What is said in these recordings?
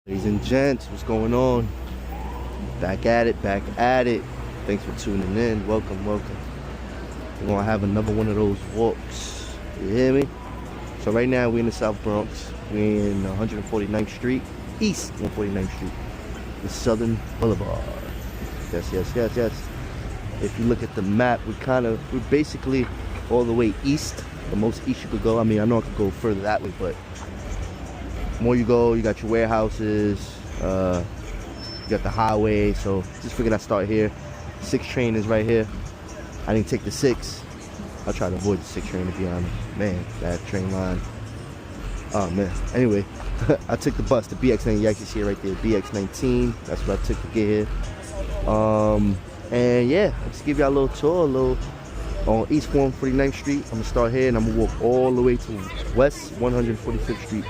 Ladies and gents, what's going on? Back at it, back at it. Thanks for tuning in. Welcome, welcome. We're gonna have another one of those walks. You hear me? So right now we're in the South Bronx. We're in 149th Street, East 149th Street, the Southern Boulevard. Yes, yes, yes, yes. If you look at the map, we're basically all the way east, the most east you could go. I mean, I know I could go further that way, but the more you go, you got your warehouses, you got the highway, so just figured I'd start here. 6 train is right here. I didn't take the 6. I'll try to avoid the 6 train, to be honest. Man, that train line. Oh man. Anyway, I took the bus, the BX19. You actually see it right there, BX19. That's what I took to get here. And yeah, I'll just give y'all a little tour, on East 149th Street. I'm gonna start here and I'm gonna walk all the way to West 145th Street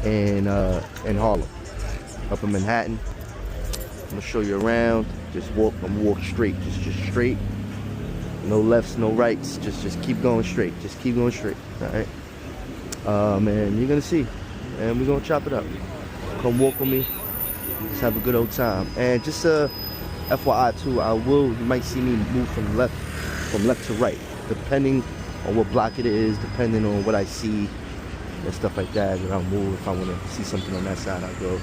in Harlem, up in Manhattan. I'm gonna show you around. Just walk. I'm gonna walk straight, just straight. No lefts, no rights. Just keep going straight. Just keep going straight. All right. Man, you're gonna see, and we're gonna chop it up. Come walk with me. Just have a good old time. And just FYI too, you might see me move from left to right, depending on what block it is, depending on what I see and stuff like that. I'll move. If I want to see something on that side, I'll go.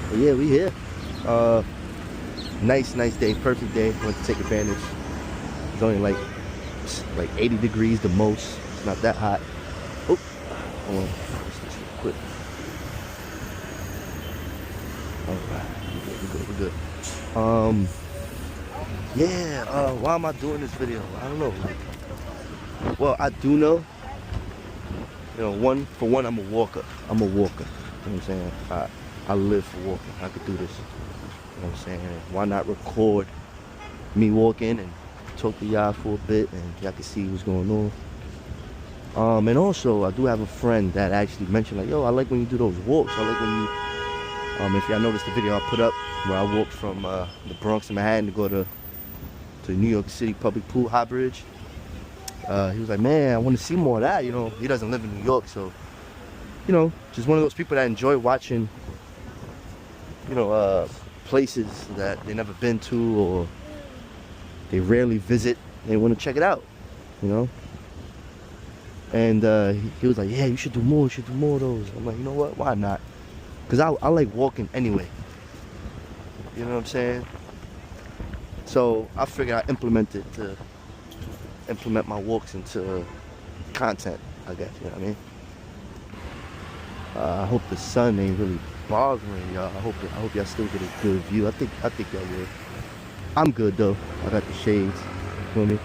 But yeah, we here. Nice day, perfect day. Want to take advantage. It's only like 80 degrees the most. It's not that hot. Oh, hold on. Let's do this real quick. All right, we're good. Yeah. Why am I doing this video? I don't know. Well, I do know. You know, for one, I'm a walker. You know what I'm saying? I live for walking. I could do this. You know what I'm saying? Why not record me walking and talk to y'all for a bit and y'all can see what's going on. And also, I do have a friend that actually mentioned, like, yo, I like when you do those walks. I like when you, if y'all noticed the video I put up where I walked from the Bronx to Manhattan to go to New York City Public Pool High Bridge. He was like, man, I want to see more of that. You know, he doesn't live in New York, so, you know, just one of those people that enjoy watching, you know, places that they never been to or they rarely visit. They want to check it out, you know. And he was like, yeah, you should do more of those. I'm like, you know what? Why not? Because I like walking anyway. You know what I'm saying? So I figured I'd implement my walks into content, I guess, you know what I mean? I hope the sun ain't really bothering y'all. I hope y'all still get a good view. I think y'all will. I'm good though. I got the shades, you feel me?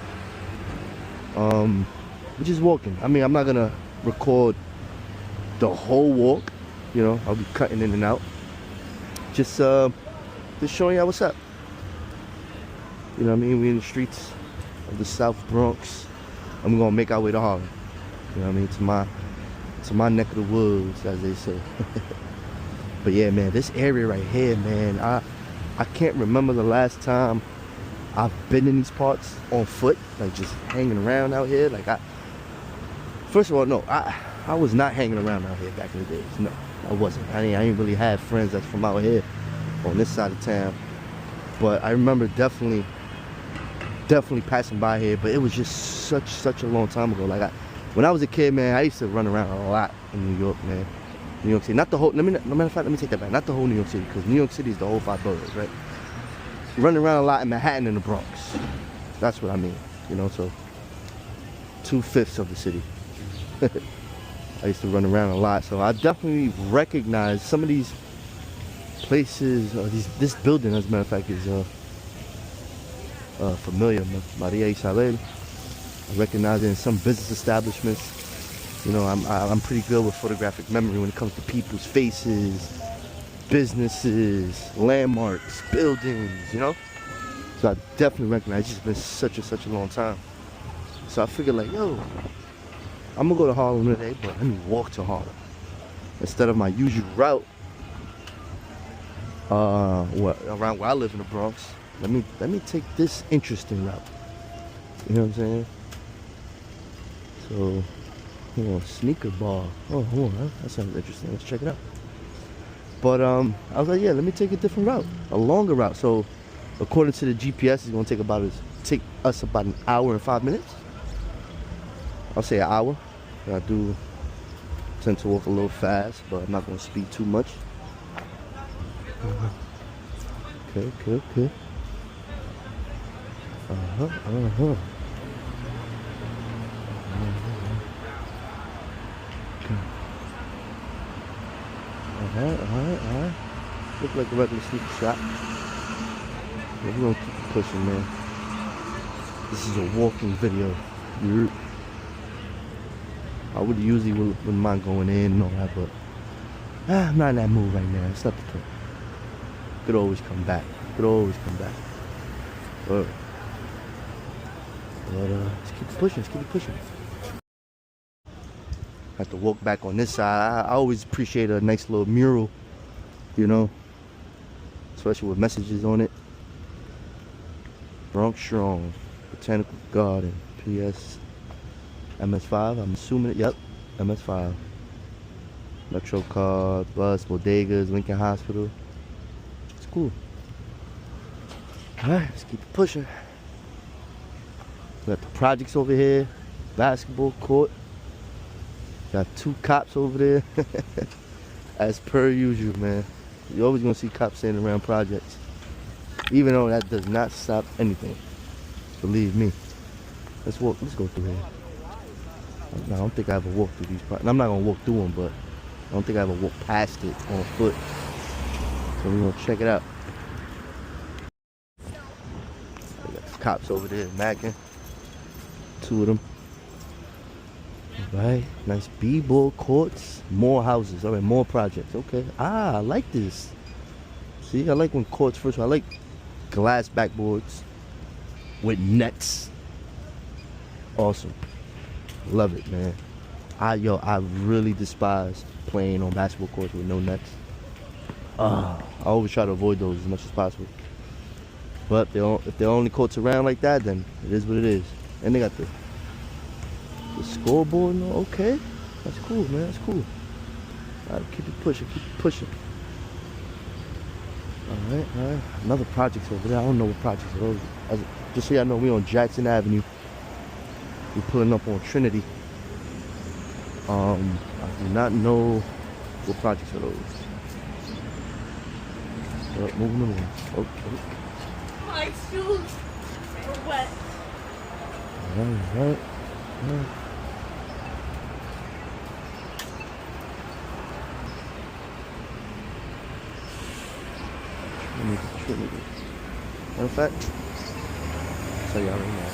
We're just walking. I mean, I'm not gonna record the whole walk, you know. I'll be cutting in and out. Just showing y'all what's up. You know what I mean? We in the streets of the South Bronx, and we're gonna make our way to Harlem. You know what I mean? To my neck of the woods, as they say. But yeah, man, this area right here, man, I can't remember the last time I've been in these parts on foot, like just hanging around out here. Like first of all, no, I was not hanging around out here back in the days. No, I wasn't. I ain't really had friends that's from out here on this side of town. But I remember definitely passing by here, but it was just such a long time ago. Like when I was a kid, man, I used to run around a lot in New York, man. New York City, not the whole, no matter of fact, let me take that back. Not the whole New York City, because New York City is the whole 5 boroughs, right? Running around a lot in Manhattan and the Bronx. That's what I mean, you know, so 2/5 of the city. I used to run around a lot, so I definitely recognize some of these places, this building, as a matter of fact, is familiar. Maria Isabel. I recognize it in some business establishments. You know, I'm pretty good with photographic memory when it comes to people's faces, businesses, landmarks, buildings, you know. So I definitely recognize it's just been such a long time. So I figured, like, yo, I'm gonna go to Harlem today, but let me walk to Harlem instead of my usual route. Around where I live in the Bronx. Let me take this interesting route. You know what I'm saying? So, sneaker bar. Oh, hold on, that sounds interesting. Let's check it out. But I was like, yeah, let me take a different route, a longer route. So according to the GPS, it's gonna take us about an hour and 5 minutes. I'll say an hour. I do tend to walk a little fast, but I'm not gonna speed too much. Okay. Okay. Alright. Look like a regular sneaker shop. But we're gonna keep it pushing, man. This is a walking video. I wouldn't mind going in and all that, but I'm not in that mood right now. It's not the point. Could always come back. But let's keep it pushing. Have to walk back on this side. I always appreciate a nice little mural, you know, especially with messages on it. Bronx Strong, Botanical Garden, PS, MS5. I'm assuming it. Yep, MS5. Metro Card, Bus, Bodegas, Lincoln Hospital. It's cool. All right, let's keep it pushing. We got the projects over here, basketball court. Got 2 cops over there. As per usual, man. You're always gonna see cops standing around projects. Even though that does not stop anything. Believe me. Let's go through here. No, I don't think I ever walked through these projects. I'm not gonna walk through them, but I don't think I ever walked past it on foot. So we're gonna check it out. Got cops over there, macking. 2 of them. Right, nice b-ball courts, more houses, all right, more projects. Okay, I like this. See, I like when courts first. I like glass backboards with nets. Awesome, love it, man. I really despise playing on basketball courts with no nets. I always try to avoid those as much as possible. But if they're only courts around like that, then it is what it is. And they got the scoreboard. No, okay, that's cool, man. That's cool. All right, keep it pushing. All right. Another project's over there. I don't know what projects are those. Just so y'all know, we on Jackson Avenue. We're pulling up on Trinity. I do not know what projects are those. Moving. Okay. My shoes are wet. All right. Trinity. Matter of fact, so y'all right now.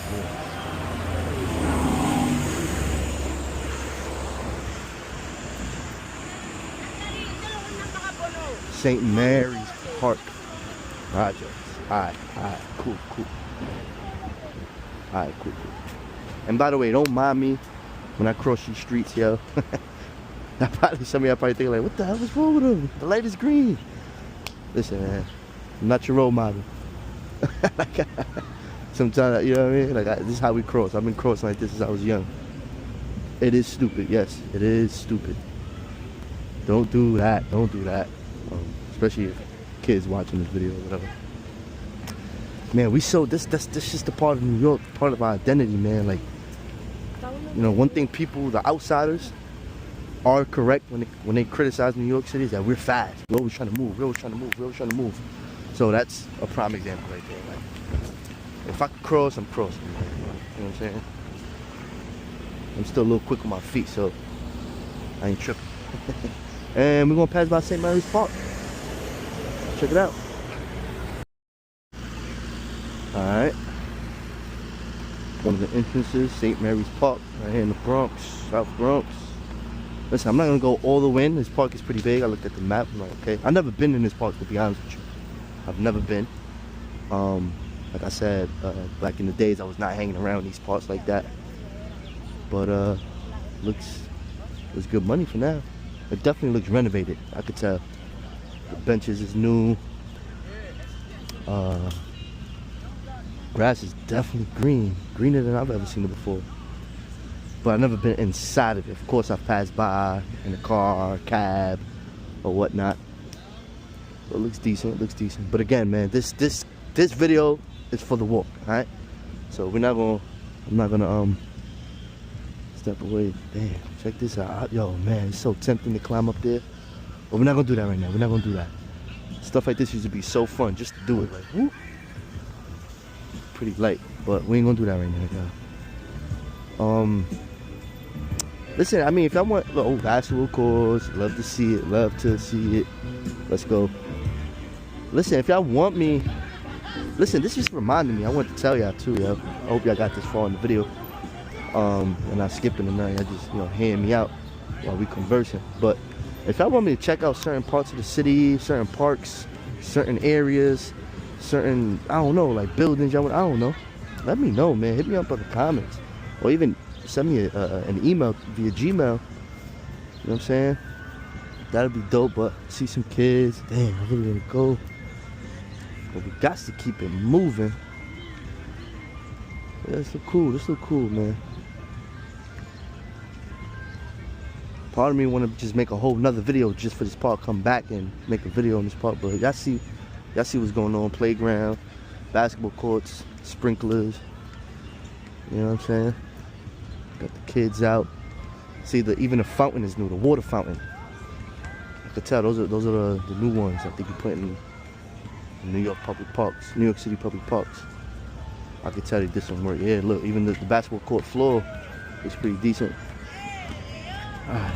St. Mary's Park projects. Alright, cool. Alright, cool. And by the way, don't mind me when I cross these streets, yo. Some of y'all probably think like, what the hell is wrong with them? The light is green. Listen, man, I'm not your role model. Sometimes, you know what I mean? This is how we cross. I've been crossing like this since I was young. It is stupid. Yes, it is stupid. Don't do that. Especially if kids watching this video or whatever. Man, this just a part of New York, part of our identity, man. Like, you know, one thing the outsiders are correct when they criticize New York City is that we're fast. We're always trying to move. So that's a prime example right there. Like, if I can cross, I'm crossing. You know what I'm saying? I'm still a little quick on my feet, so I ain't tripping. And we're gonna pass by St. Mary's Park. Check it out. Alright. One of the entrances, St. Mary's Park, right here in the Bronx, South Bronx. Listen, I'm not gonna go all the way in. This park is pretty big. I looked at the map. I'm like, okay. I've never been in this park, to be honest with you. I've never been. Like I said, back in the days, I was not hanging around these parks like that. But looks good money for now. It definitely looks renovated. I could tell. The benches is new. Grass is definitely greener than I've ever seen it before. But I've never been inside of it. Of course, I've passed by in a car, cab, or whatnot. It looks decent. It looks decent. But again, man, this video is for the walk. All right. So we're not gonna. I'm not gonna step away. Damn. Check this out. Yo, man, it's so tempting to climb up there. But we're not gonna do that right now. We're not gonna do that. Stuff like this used to be so fun just to do it. Like, whoop. Pretty light, but we ain't gonna do that right now. Listen, I mean, if I want little basketball courts, love to see it. Let's go. Listen, if y'all want me, listen, this just reminded me. I want to tell y'all too, yo. I hope y'all got this far in the video. And not skipping or nothing. Y'all just, hand me out while we conversing. But if y'all want me to check out certain parts of the city, certain parks, certain areas, certain, I don't know, like buildings, y'all want, I don't know. Let me know, man. Hit me up in the comments. Or even send me an email via Gmail. You know what I'm saying? That'd be dope, but see some kids. Damn, I really want to go. But we got to keep it moving. Yeah, this look cool. This look cool, man. Part of me want to just make a whole nother video just for this park. Come back and make a video on this park. But y'all see what's going on. Playground, basketball courts, sprinklers. You know what I'm saying? Got the kids out. See, even the fountain is new. The water fountain. I could tell those are the new ones I think you put in New York public parks, New York City public parks. I could tell they did some work. Yeah, look, even the basketball court floor is pretty decent.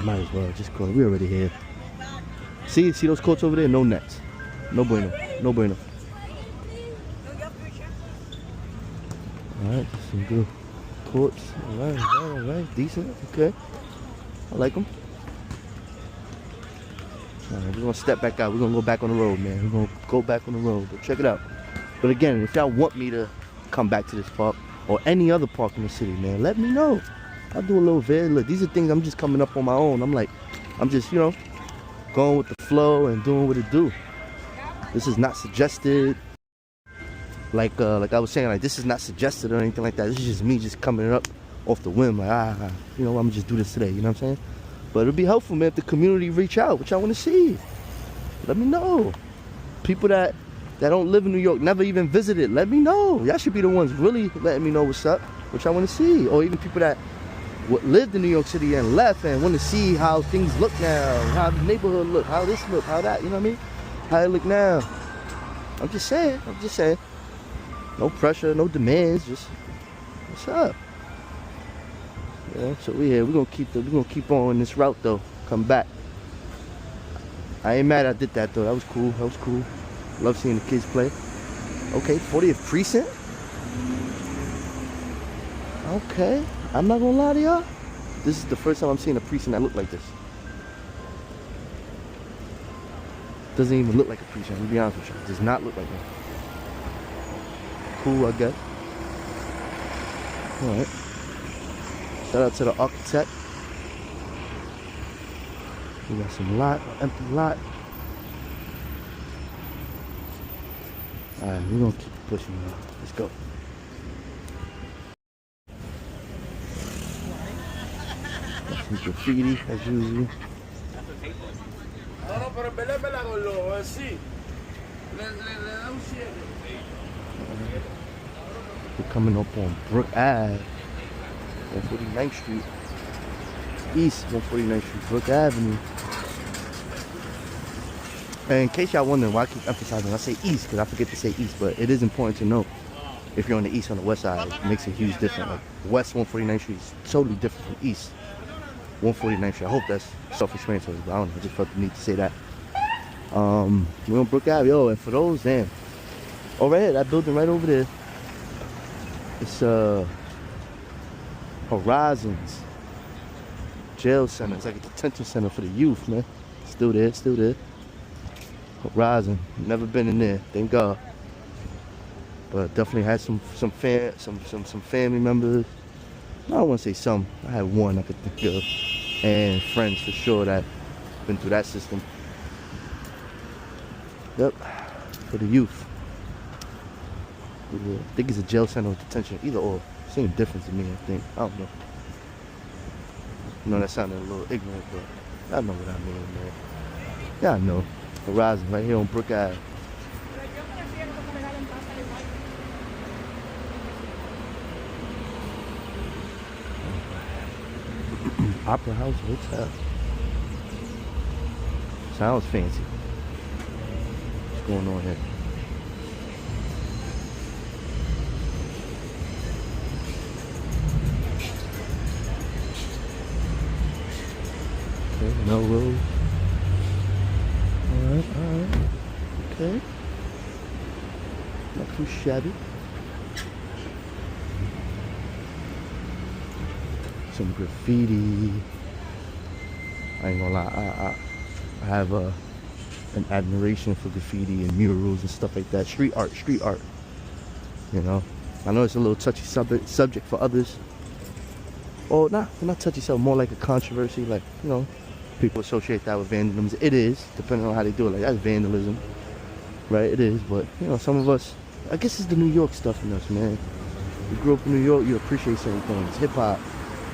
Might as well just go. We already here. See those courts over there? No nets. No bueno. No bueno. Alright, some good courts. Alright. Decent. Okay. I like them. Alright, we're gonna step back out. We're gonna go back on the road, man. We're gonna go back on the road. But check it out. But again, if y'all want me to come back to this park or any other park in the city, man, let me know. I'll do a little vid. Look, these are things I'm just coming up on my own. I'm just, going with the flow and doing what it do. This is not suggested. Like I was saying, like, this is not suggested or anything like that. This is just me just coming up off the whim. Like, I'm gonna just do this today. You know what I'm saying? But it'll be helpful, man, if the community reach out. What y'all want to see? Let me know. People that don't live in New York, never even visited, let me know. Y'all should be the ones really letting me know what's up, what y'all want to see. Or even people that lived in New York City and left and want to see how things look now, how the neighborhood look, how this look, how that, you know what I mean? How it look now. I'm just saying. No pressure, no demands, just what's up? Yeah, so we here. We're gonna keep on this route though. Come back. I ain't mad I did that though. That was cool. Love seeing the kids play. Okay, 40th precinct. Okay. I'm not gonna lie to y'all. This is the first time I'm seeing a precinct that look like this. Doesn't even look like a precinct, to be honest with you. It does not look like that. Cool, I guess. Alright. Shout out to the architect. We got some lot, empty lot. Alright, we're gonna keep pushing now. Let's go. Got some graffiti as usual. We're coming up on Brook Ave, 149th Street, East 149th Street, Brook Avenue. And in case y'all wondering why I keep emphasizing, I say East because I forget to say East, but it is important to know if you're on the East or on the West side, it makes a huge difference. Like West 149th Street is totally different from East 149th Street. I hope that's self-explanatory, but I don't know, I just felt the need to say that. We're on Brook Ave, yo, and for those, damn, over here, that building right over there, it's Horizons Jail Center. It's like a detention center for the youth, man. Still there. Horizon. Never been in there, thank God. But definitely had some family members. I don't want to say some. I had one I could think of, and friends for sure that been through that system. Yep, for the youth. I think it's a jail center or detention, either or. Same difference to me, I think. I don't know. I know that sounded a little ignorant, but y'all know what I mean, man. Y'all know. Horizon, right here on Brook Ave. Opera House Hotel. Sounds fancy. What's going on here? Okay, Melrose. Alright. Okay. Not too shabby. Some graffiti. I ain't gonna lie, I have an admiration for graffiti and murals and stuff like that. Street art. You know, I know it's a little touchy subject for others. Oh, not touchy subject, more like a controversy. Like, you know, people associate that with vandalism. It is, depending on how they do it. Like, that's vandalism, right? It is, but you know, some of us, I guess it's the New York stuff in us, man. You grew up in New York, you appreciate certain things. Hip hop,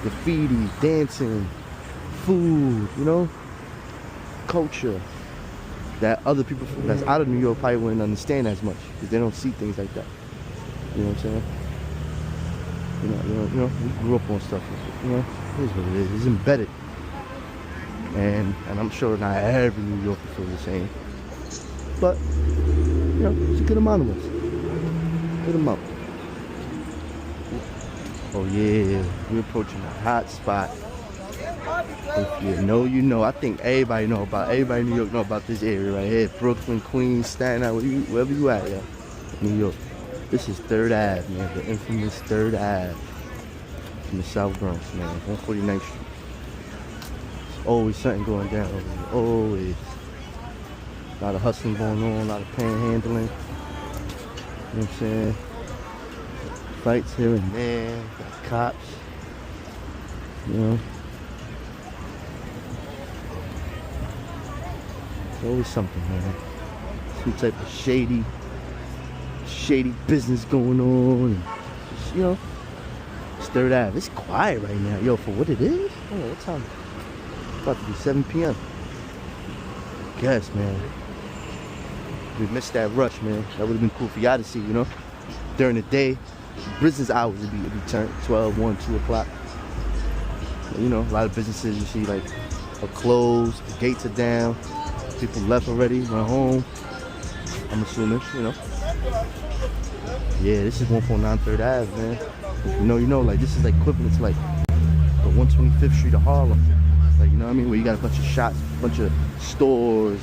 graffiti, dancing, food, you know, culture that other people that's out of New York probably wouldn't understand as much because they don't see things like that. You know what I'm saying? You know, we grew up on stuff. You know, it is what it is. It's embedded, and I'm sure not every New Yorker feels the same, but you know, it's a good amount of us. Good amount. Oh yeah, we're approaching a hot spot. If you know, you know. I think everybody in New York know about this area right here. Brooklyn, Queens, Staten Island, wherever you at, yeah. New York. This is 3rd Ave, man. The infamous 3rd Ave in the South Bronx, man. 149th Street. There's always something going down over here. Always. A lot of hustling going on, a lot of panhandling. You know what I'm saying? Fights here and there. Got cops. You know. There's always something, man. Some type of shady business going on. And just, you know, it's 3rd Ave. It's quiet right now, yo, for what it is. Oh, what time? It's about to be 7 p.m. Guess, man. We missed that rush, man. That would have been cool for y'all to see, you know. During the day, business hours would be turned 12, 1, 2 o'clock. You know, a lot of businesses you see like are closed, the gates are down. People left already, went home. I'm assuming, you know. Yeah, this is 149 3rd Ave, man. If you know, like this is like equivalent to like the 125th Street of Harlem. Like, you know what I mean? Where you got a bunch of shops, a bunch of stores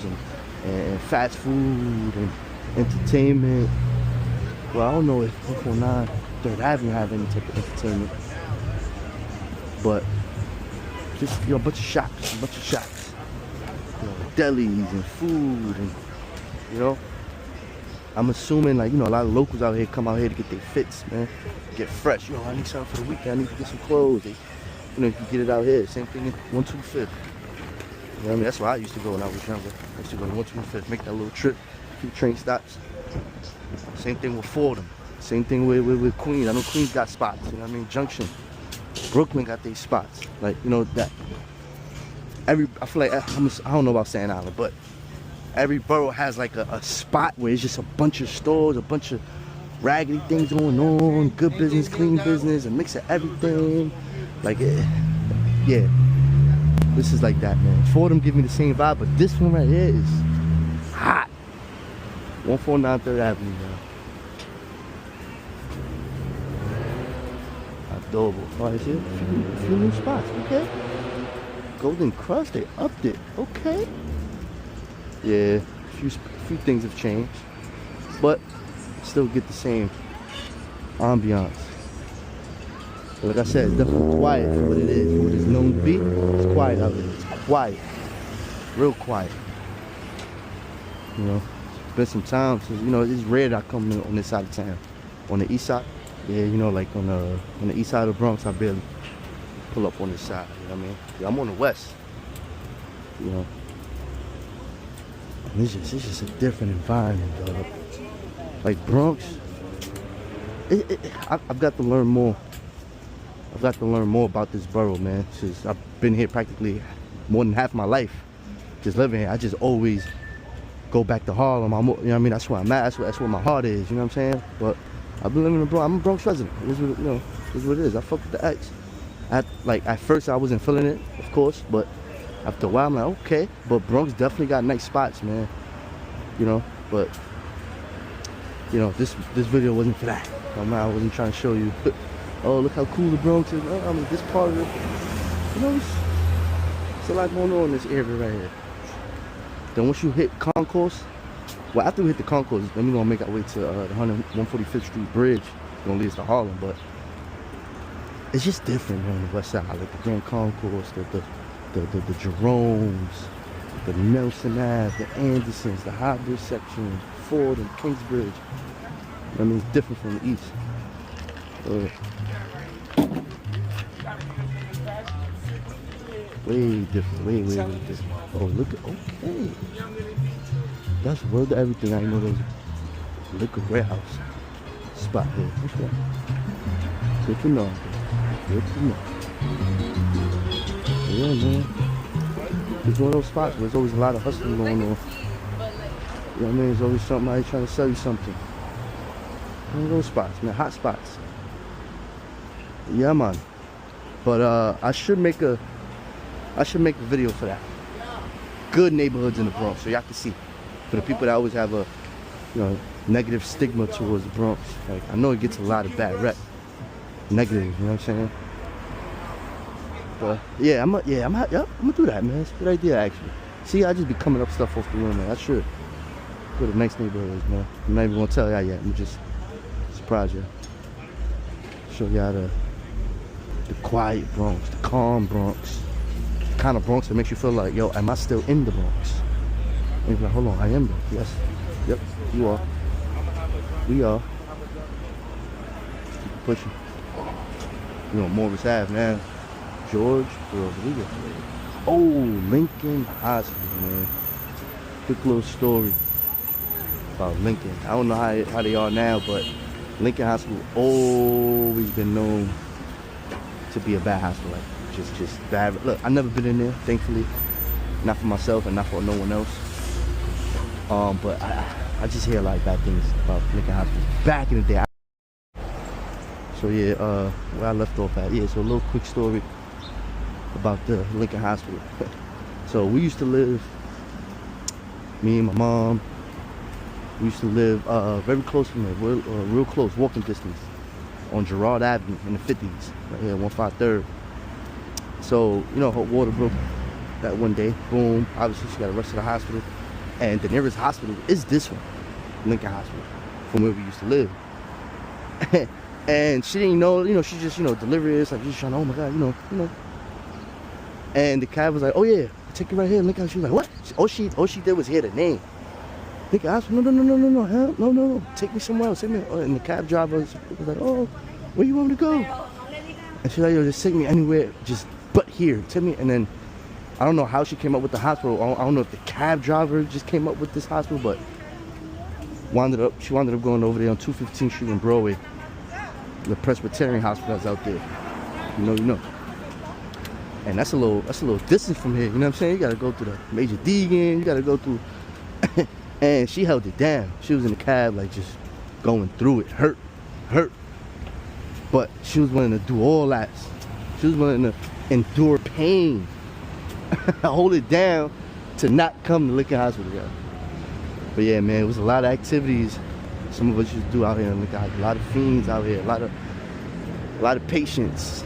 and fast food and entertainment. Well, I don't know if 149 3rd Avenue have any type of entertainment. But just, you know, a bunch of shops. You know, delis and food and, you know, I'm assuming, like, you know, a lot of locals out here come out here to get their fits, man. Get fresh. Yo, I need something for the weekend. I need to get some clothes. You know, you can get it out here. Same thing in 125th. You know what I mean? That's where I used to go when I was younger. I used to go to 125th, make that little trip, few train stops. Same thing with Fordham. Same thing with Queens. I know Queens got spots. You know what I mean? Junction. Brooklyn got their spots. Like, you know, that. I feel like, I don't know about Staten Island, but every borough has like a spot where it's just a bunch of stores, a bunch of raggedy things going on, good business, clean business, a mix of everything. Like, yeah, this is like that, man. Fordham give me the same vibe, but this one right here is hot. 149 3rd Avenue, man. Adorable. Oh, I see a few new spots, okay? Golden Crust, they upped it, okay? Yeah, a few things have changed, but still get the same ambiance. But like I said, it's definitely quiet for what it is. For what it's known to be, it's quiet out there. It's quiet, real quiet. You know, it's been some time since, you know, it's rare that I come on this side of town. On the east side, yeah, you know, like on the east side of the Bronx, I barely pull up on this side. You know what I mean? Yeah, I'm on the west. You know. It's just a different environment, dog. Like Bronx, I've got to learn more. I've got to learn more about this borough, man. Since I've been here practically more than half my life, just living here. I just always go back to Harlem. You know what I mean? That's where I'm at. That's where my heart is. You know what I'm saying? But I've been living in Bronx. I'm a Bronx resident. This is what, you know, this is what it is. I fuck with the X. At first I wasn't feeling it, of course, but after a while I'm like, okay. But Bronx definitely got nice spots, man. You know, but you know, this video wasn't for that. I wasn't trying to show you. Oh, look how cool the Bronx is. Oh, I mean, this part of it, you know, it's a lot going on in this area right here. Then once you hit Concourse, well, after we hit the Concourse, then we're gonna make our way to the 145th Street Bridge. It's gonna lead us to Harlem, but it's just different on the west side. Like the Grand Concourse, the Jeromes, the Nelson Ave, the Andersons, the High section, Ford and Kingsbridge. I mean, it's different from the east. Way different, way different. Oh, look at, okay. That's worth everything. I know there's a liquor warehouse spot here. Okay. Good to know. Good to know. Yeah, man. It's one of those spots where there's always a lot of hustling going on. You know what I mean? There's always somebody trying to sell you something. One of those spots, man. Hot spots. Yeah, man. But I should make a video for that. Good neighborhoods in the Bronx, so y'all can see. For the people that always have a, you know, negative stigma towards the Bronx. Like, I know it gets a lot of bad rep. Negative, you know what I'm saying? But yeah, I'm gonna do that, man. It's a good idea, actually. See, I just be coming up stuff off the room, man. I should go to nice neighborhoods, man. I'm not even gonna tell y'all yet. I'm just surprise you. Show y'all the quiet Bronx, the calm Bronx, the kind of Bronx that makes you feel like, yo, am I still in the Bronx? And you're like, hold on, I am though. Yes, yep, you are. We are. Keep pushing. You know, Morris Ave, man. George Rodriguez. Oh, Lincoln Hospital, man. Quick little story about Lincoln. I don't know how they are now, but Lincoln Hospital always been known to be a bad hospital. Like, just bad. Look, I've never been in there, thankfully. Not for myself and not for no one else. But I just hear a lot of bad things about Lincoln Hospital back in the day. So yeah, where I left off at, yeah, so a little quick story about the Lincoln Hospital. So we used to live, me and my mom, we used to live very close from there, real close, walking distance, on Girard Avenue in the 50s, right here, 153rd. So, you know, her water broke that one day, boom, obviously she got rushed to the hospital, and the nearest hospital is this one, Lincoln Hospital, from where we used to live. And she didn't know, you know, she just, you know, delirious, like, just trying to, oh my God, you know. And the cab was like, oh yeah, take you right here, Lincoln. She was like, what? All she did was hear the name. Lincoln Hospital, no, hell, no, take me somewhere else, take me. And the cab driver was like, oh, where you want me to go? And she's like, yo, just take me anywhere, just but here, take me. And then, I don't know how she came up with the hospital. I don't know if the cab driver just came up with this hospital, but she wound up going over there on 215th Street in Broadway. The Presbyterian hospital that's out there. You know. And that's a little distance from here, you know what I'm saying? You gotta go through the Major Deegan, you gotta go through. And she held it down. She was in the cab, like, just going through it. Hurt. But she was willing to do all that. She was willing to endure pain. Hold it down to not come to Lincoln Hospital, guys. But yeah, man, it was a lot of activities some of us used to do out here in Lincoln Hospital. A lot of fiends out here, a lot of patients.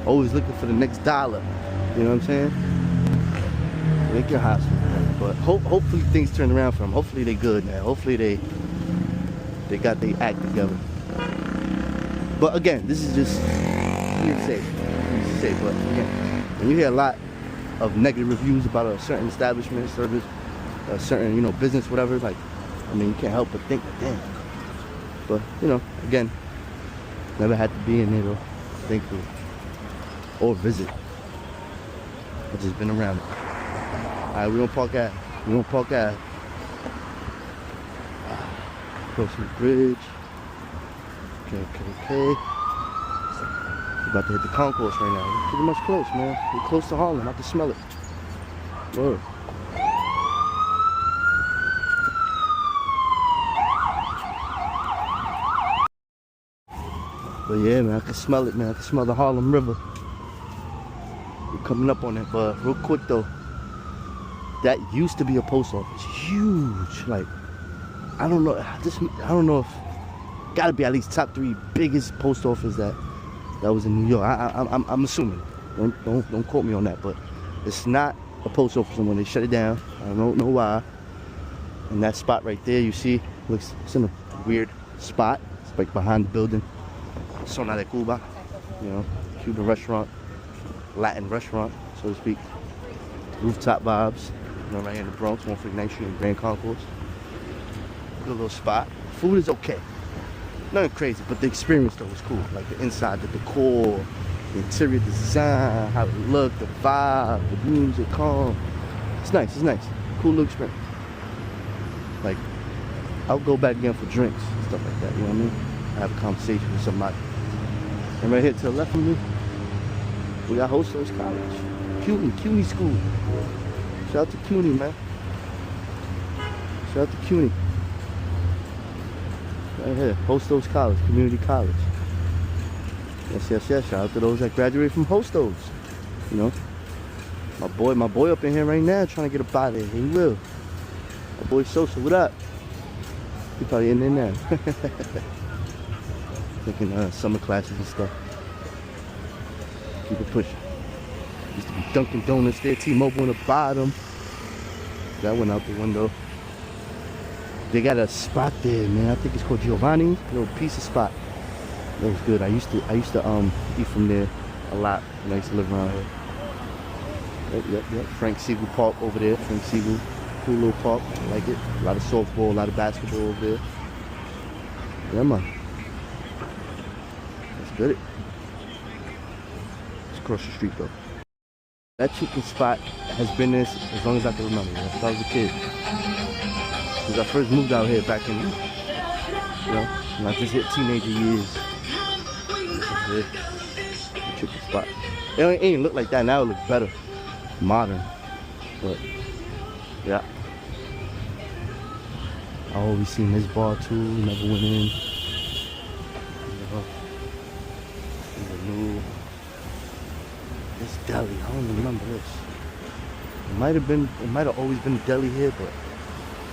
Always looking for the next dollar. You know what I'm saying? Lincoln Hospital. But hopefully things turn around for them. Hopefully they good, man. Hopefully they got their act together. But again, this is just hearsay. But again, when you hear a lot of negative reviews about a certain establishment, service, a certain, you know, business, whatever, like, I mean, you can't help but think, damn. But, you know, again, never had to be in there though, thankfully. Or visit. I've just been around it. Alright, we gonna park at. Close to the bridge. Okay. We're about to hit the concourse right now. We're pretty much close, man. We're close to Harlem. I can smell it. Whoa. But yeah, man, I can smell it, man. I can smell the Harlem River. We're coming up on it, but real quick though, that used to be a post office. Huge. Like, I don't know. I don't know if gotta be at least top 3 biggest post office that was in New York. I'm assuming. Don't quote me on that, but it's not a post office when they shut it down. I don't know why. And that spot right there, you see, it's in a weird spot. It's like behind the building. Zona de Cuba, you know, Cuban restaurant, Latin restaurant, so to speak. Rooftop vibes, you know, right here in the Bronx, 149th Street in Grand Concourse. Good little spot. Food is okay. Nothing crazy, but the experience though was cool. Like the inside, the decor, the interior design, how it looked, the vibe, the music, calm. It's nice, it's nice. Cool little experience. Like, I'll go back again for drinks and stuff like that, you know what I mean? I have a conversation with somebody. And right here to the left of me, we got Hostos College. CUNY School. Shout out to CUNY, man. Shout out to CUNY. Right here, Hostos College, community college. Yes. Shout out to those that graduated from Hostos. You know, my boy up in here right now trying to get up out of there. He will. My boy Sosa, what up? He probably in there now. Taking summer classes and stuff. Keep it pushing. Used to be Dunkin' Donuts there, T-Mobile in the bottom. That went out the window. They got a spot there, man. I think it's called Giovanni's. A little pizza spot. That was good. I used to eat from there a lot when I used to live around here. Yep. Frank Siegel Park over there. Frank Siegel. Cool little park. I like it. A lot of softball, a lot of basketball over there. Yeah, man. Let's get it. Let's cross the street though. That chicken spot has been this as long as I can remember. Since I was a kid. Since I first moved out here back in, you know, when I just hit teenager years. This is it. The chicken spot. It ain't look like that now. It looks better, modern. But yeah, I always seen this bar too. Never went in. You know, new. This deli. I don't remember this. It might have always been a deli here, but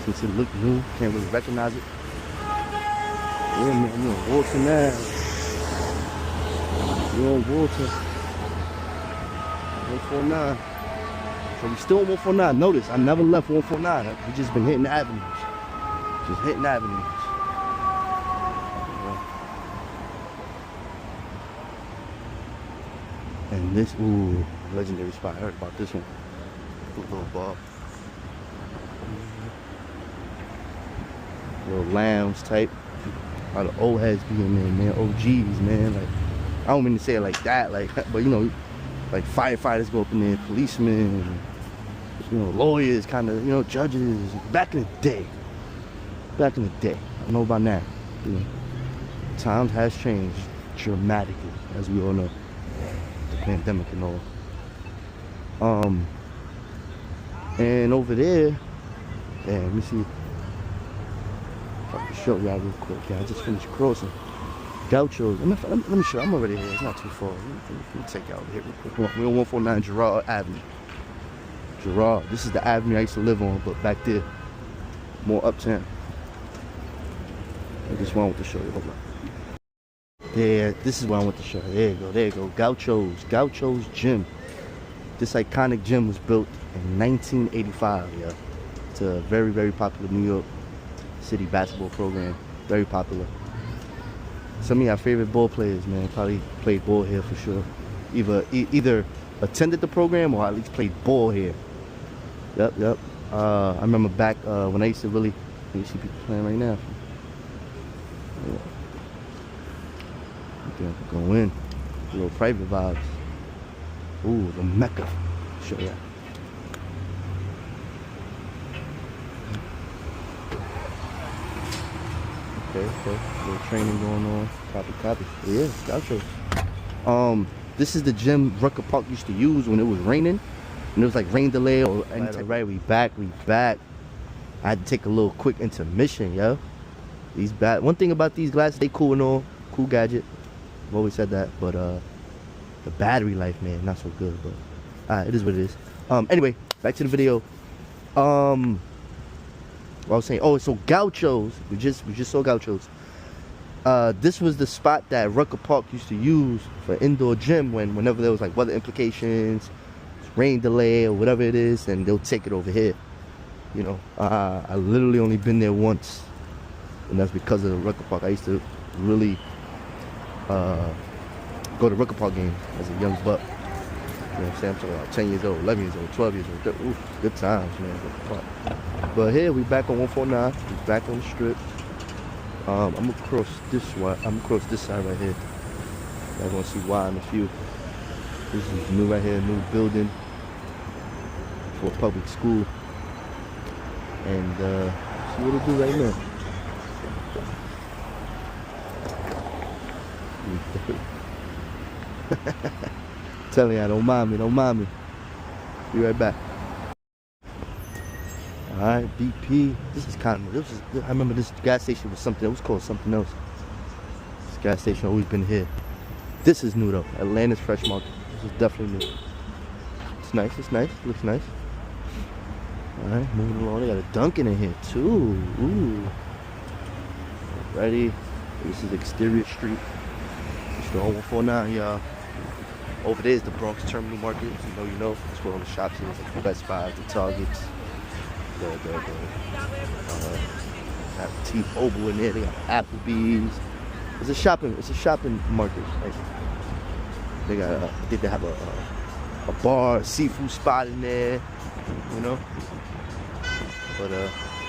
since it looked new, can't really recognize it. Yeah, man, I'm on Walter now. We're on Walter. 149. So we still on 149. Notice, I never left 149. We just been hitting the avenues. Just hitting the avenues. And this, ooh, legendary spot. I heard about this one. Little bar. Little lounge type. A lot of old heads be in there, man. OGs, man. Like, I don't mean to say it like that, like, but you know, like firefighters go up in there, policemen, you know, lawyers, kind of, you know, judges. Back in the day. I don't know about now. You know, times has changed dramatically, as we all know. The pandemic and all. And over there, yeah, let me see if I can show y'all real quick. Yeah, I just finished crossing. Gauchos. Let me show you. I'm already here. It's not too far. Let me take y'all over here real quick. We're on 149 Girard Avenue. Girard. This is the avenue I used to live on, but back there, more uptown. I just wanted to show you. Hold on. Yeah, this is what I want to show you. There you go. Gauchos Gym. This iconic gym was built in 1985, yeah. It's a very, very popular New York City basketball program. Very popular. Some of your favorite ball players, man, probably played ball here for sure. Either attended the program or at least played ball here. Yep. I remember back when I used to really, you see people playing right now. Yeah. Go in. A little private vibes. Ooh, the Mecca. Show ya. Okay. Little training going on. Copy. Yeah, gotcha. This is the gym Rucker Park used to use when it was raining. And it was like rain delay or anything. Right, we back. I had to take a little quick intermission, yo. One thing about these glasses, they cool and all. Cool gadget. I've always said that, but the battery life, man, not so good. But it is what it is. Anyway, back to the video. What I was saying, oh, so Gauchos. We just saw Gauchos. This was the spot that Rucker Park used to use for indoor gym whenever there was like weather implications, rain delay or whatever it is, and they'll take it over here. You know, I literally only been there once, and that's because of the Rucker Park. I used to really go to Rucker Park games as a young buck. You know what I'm saying? I'm talking about 10 years old, 11 years old, 12 years old. Ooh, good times, man. But here we back on 149. We back on the strip. I'm gonna cross this way. I'm gonna cross this side right here. Y'all gonna see why in a few. This is new right here, new building for a public school. And see what it'll do right now. Telling y'all, don't mind me, don't mind me. Be right back. Alright, BP. This is kind of, I remember this gas station was something, it was called something else. This gas station always been here. This is new though, Atlanta's Fresh Market. This is definitely new. It's nice, looks nice. Alright, moving along. They got a Dunkin' in here too. Ooh. Ready? This is exterior street. It's the 149, y'all. Over there is the Bronx Terminal Market. If you know. That's where all the shops is, like the Best Buy, the Targets, got T-Mobile in there. They got Applebee's. It's a shopping market. Like, they got, I think they have a bar, a seafood spot in there. You know. But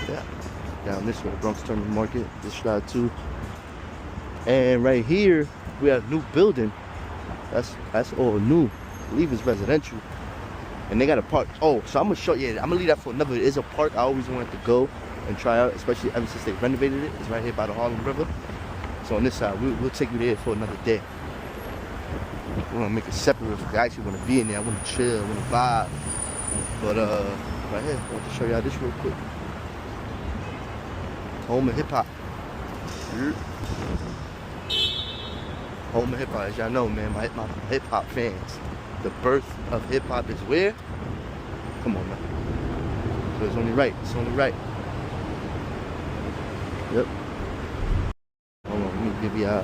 yeah, down this way, the Bronx Terminal Market, this side too. And right here, we have a new building. That's all new. I believe it's residential. And they got a park. Oh, so I'm gonna show you. I'm gonna leave that for another. It's a park I always wanted to go and try out, especially ever since they renovated it. It's right here by the Harlem River. So on this side, we'll take you there for another day. We're gonna make it separate because I actually want to be in there. I want to chill, I want to vibe. But right here, I want to show y'all this real quick. Home of hip hop. Home of hip hop, as y'all know, man, my hip hop fans. The birth of hip hop is where? Come on, man. So it's only right. It's only right. Yep. Hold on, let me give y'all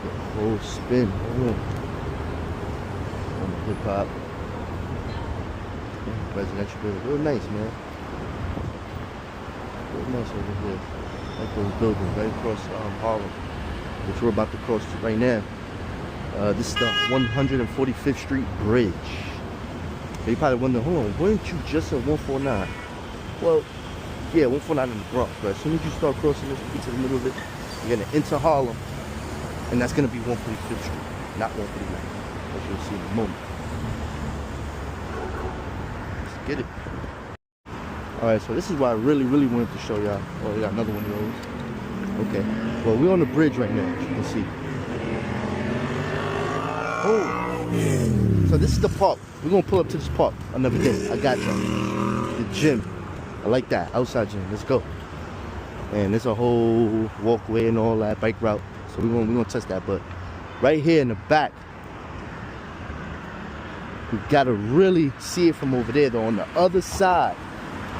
the whole spin. Hold on. Home of hip hop. Residential building. Real nice, man. Real nice over here. Like those buildings right across Harlem, which we're about to cross to right now. This is the 145th Street Bridge. So you probably wonder, hold on, weren't you just at 149? Well, yeah, 149 in the Bronx, but as soon as you start crossing this street to the middle of it, you're gonna enter Harlem, and that's gonna be 145th Street, not 149, as you'll see in a moment. Let's get it. Alright, so this is what I really wanted to show y'all. Oh, we got another one of those. Okay. Well, we're on the bridge right now, as you can see. Oh. So this is the park. We're going to pull up to this park another day. I got y'all. The gym. I like that. Outside gym. Let's go. And there's a whole walkway and all that, bike route. So we're gonna test that. But right here in the back, we got to really see it from over there, though, on the other side.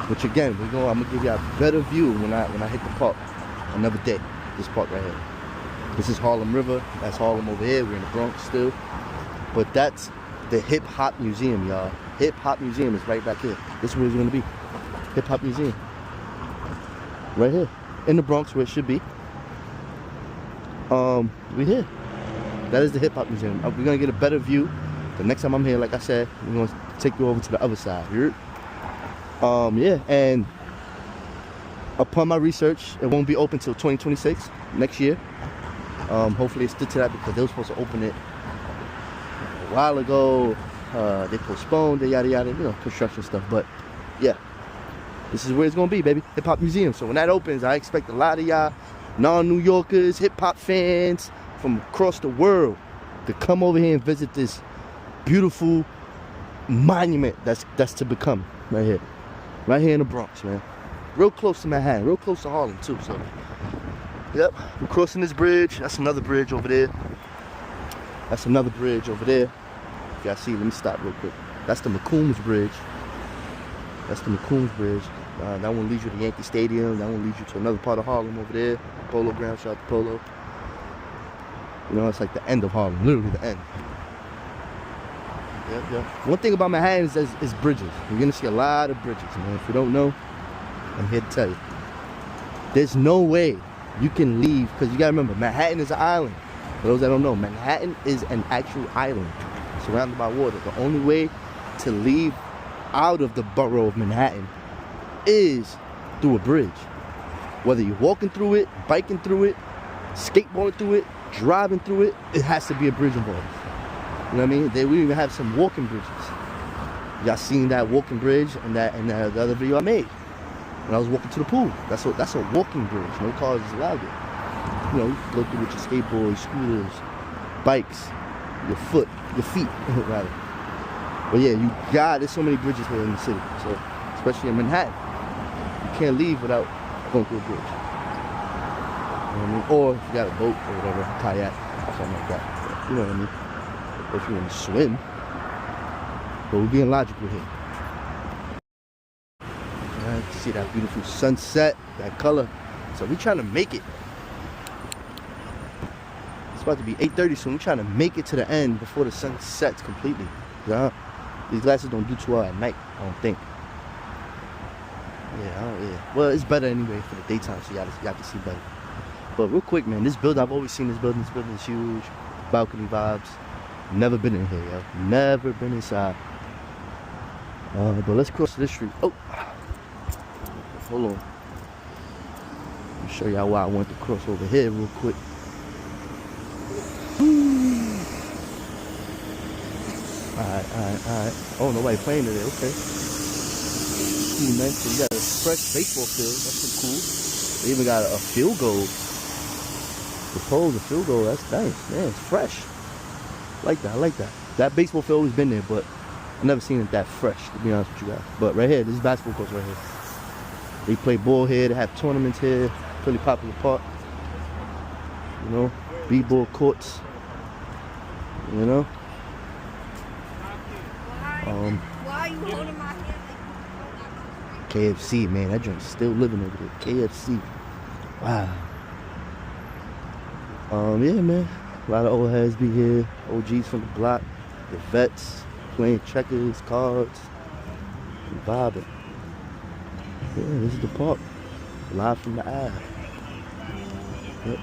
Which again, I'm gonna give you a better view when I hit the park another day. This park right here. This is Harlem River. That's Harlem over here. We're in the Bronx still. But that's the Hip Hop Museum, y'all. Hip Hop Museum is right back here. This is where it's gonna be. Hip Hop Museum. Right here. In the Bronx where it should be. We here. That is the Hip Hop Museum. We're gonna get a better view. The next time I'm here, like I said, we're gonna take you over to the other side. Yeah, and upon my research, it won't be open till 2026, next year. Hopefully it stick to that because they were supposed to open it a while ago. They postponed it, yada yada, construction stuff. But yeah, this is where it's gonna be, baby. Hip Hop Museum. So when that opens, I expect a lot of y'all non-New Yorkers, hip hop fans from across the world to come over here and visit this beautiful monument that's to become right here. Right here in the Bronx, man. Real close to Manhattan, real close to Harlem too, so Yep, we're crossing this bridge. That's another bridge over there. That's another bridge over there. If y'all see, let me stop real quick. That's the McCombs Bridge. That's the McCombs Bridge. That one leads you to Yankee Stadium. That one leads you to another part of Harlem over there. Polo Ground, shout out to Polo. You know, it's like the end of Harlem, literally the end. Yep. One thing about Manhattan is bridges. You're gonna see a lot of bridges, man. If you don't know, I'm here to tell you. There's no way you can leave, because you gotta remember, Manhattan is an island. For those that don't know, Manhattan is an actual island surrounded by water. The only way to leave out of the borough of Manhattan is through a bridge. Whether you're walking through it, biking through it, skateboarding through it, driving through it, it has to be a bridge involved. You know what I mean? We even have some walking bridges. Y'all seen that walking bridge and the other video I made when I was walking to the pool. That's a walking bridge. No cars is allowed there. You know, you can go through with your skateboards, scooters, bikes, your feet, rather. But yeah, there's so many bridges here in the city. So, especially in Manhattan, you can't leave without going through a bridge. You know what I mean? Or if you got a boat or whatever, kayak, something like that. But, you know what I mean? Or if you want to swim. But we're being logical here. Alright, see that beautiful sunset, that color. So we're trying to make it. It's about to be 8:30 soon. We're trying to make it to the end before the sun sets completely. Yeah. These glasses don't do too well at night, I don't think. Yeah. Well, it's better anyway for the daytime, so y'all can see better. But real quick, man, this building, I've always seen this building. This building is huge. Balcony vibes. Never been in here, yo. Never been inside. But let's cross this street. Oh! Hold on. Let me show y'all why I want to cross over here real quick. Alright. Oh, nobody playing today. Okay. Cool, man. So you got a fresh baseball field. That's so cool. They even got a field goal. The field goal. That's nice. Man, it's fresh. I like that. That baseball field always been there, but I've never seen it that fresh, to be honest with you guys. But right here, this is basketball courts right here. They play ball here. They have tournaments here. Pretty popular park. You know, b-ball courts. You know. Why are you holding my hand? KFC, man, that joint's still living over there. KFC. Wow. Yeah, man. A lot of old heads be here. OGs from the block. The vets playing checkers, cards, and vibing. Yeah, this is the park. Live from the Ave. Yep.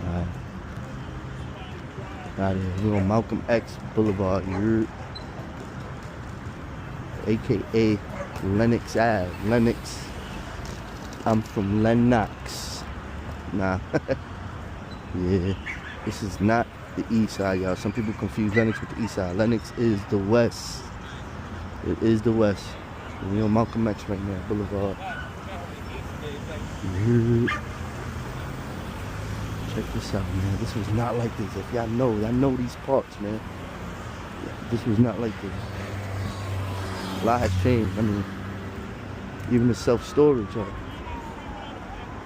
Alright. Out here. We're on Malcolm X Boulevard, you heard? AKA Lenox Ave. Lenox. I'm from Lenox. Nah. Yeah. This is not the east side, y'all. Some people confuse Lenox with the east side. Lenox is the west. It is the west. We're on Malcolm X right now, Boulevard. Yeah. Check this out, man. This was not like this. If y'all know these parts, man. This was not like this. A lot has changed. I mean, even the self-storage, y'all.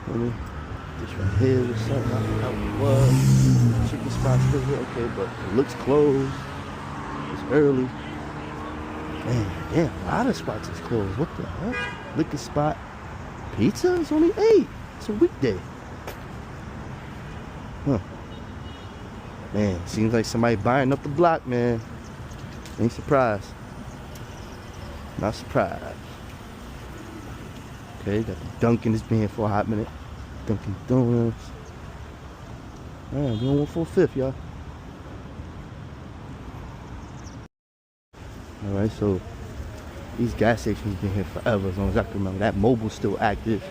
You know, this right here was something I forgot what it was. Chicken spot still here, okay, but it looks closed. It's early. Man, damn, a lot of spots is closed. What the heck? Liquor spot. Pizza? It's only 8. It's a weekday. Huh. Man, seems like somebody buying up the block, man. Ain't surprised. Not surprised. Okay, got the Dunkin' has been here for a hot minute. Dunkin' Donuts. Man, we on 145th, y'all. Alright, so these gas stations been here forever, as long as I can remember. That mobile's still active.